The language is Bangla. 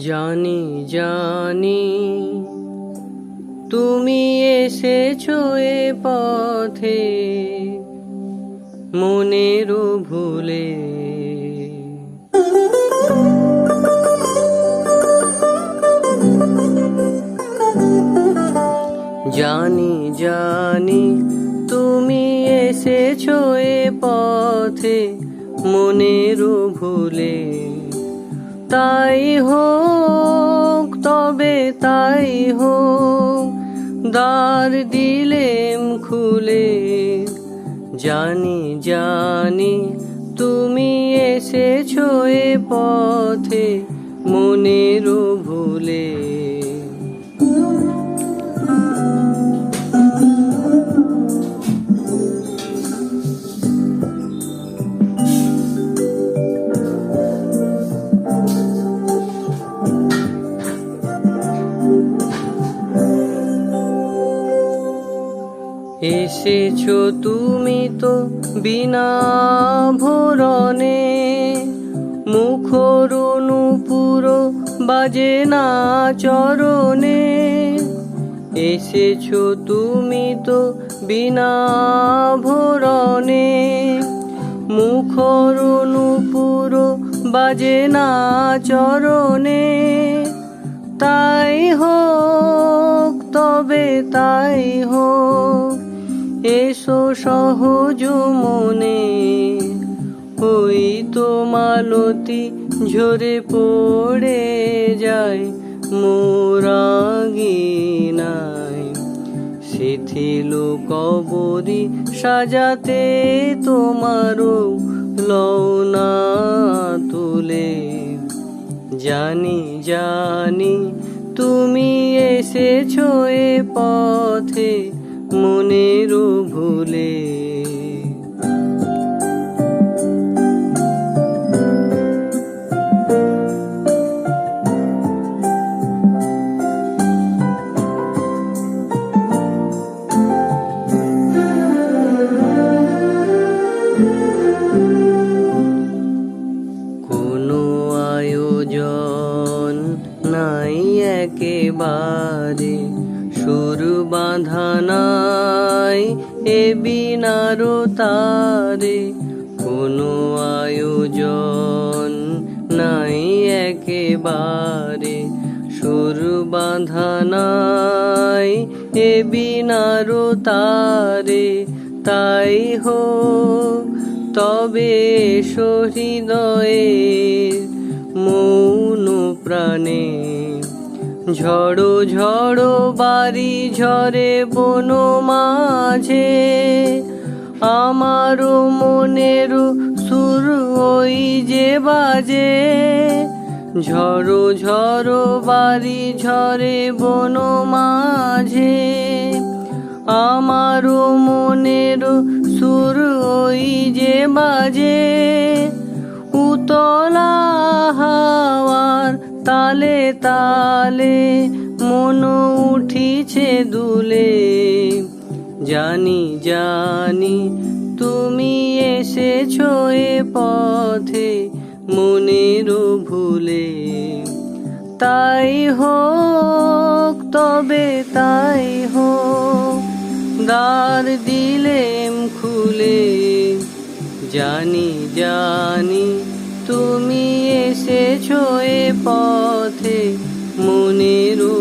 জানি জানি তুমি এসেছো এ পথে মনেরও ভুলে, জানি জানি তুমি এসেছো এ পথে মনেরও ভুলে। তাই হোক তবে তাই হোক, দ্বার দিলেম খুলে। জানি জানি তুমি এসেছো এ পথে মনেরও ভুলে। এসেছো তুমি তো বিনা ভরণে, মুখর নূপুর বাজে না চরণে। এসেছো তুমি তো বিনা ভরণে, মুখর নূপুর বাজে না চরণে। তাই হোক তবে তাই হোক, এসো সহজ মনে। ওই তো মালতী ঝরে পড়ে যায় মোর আঙিনায়, শিথিল কবরী সাজাতে তোমারও লওনা তুলে। জানি জানি তুমি এসেছো এ পথে মনেরও ভুলে। কোনো আয়োজন নাই একেবারে, সুর বাঁধা নাই এ বিনার তারে। কোনো আয়োজন নাই একেবারে, সুর বাঁধা নাই এ বিনার তারে। তাই হোক তবে এসো হৃদয়ে মৌন প্রাণে। ঝড়ো ঝড়ো বাড়ি ঝরে বন মাঝে, আমারও মনেরও সুর ওই যে বাজে। ঝড়ো ঝড়ো বাড়ি ঝরে বন মাঝে, আমারও মনেরও সুর ওই যে বাজে। উতলা হাওয়ার তালে তালে মন উঠিছে দুলে। জানি জানি তুমি এসেছো এ পথে মনেরও ভুলে। তাই হোক তবে তাই হোক, দ্বার দিলেম খুলে। জানি জানি তুমি এসেছো এ পথে মনেরও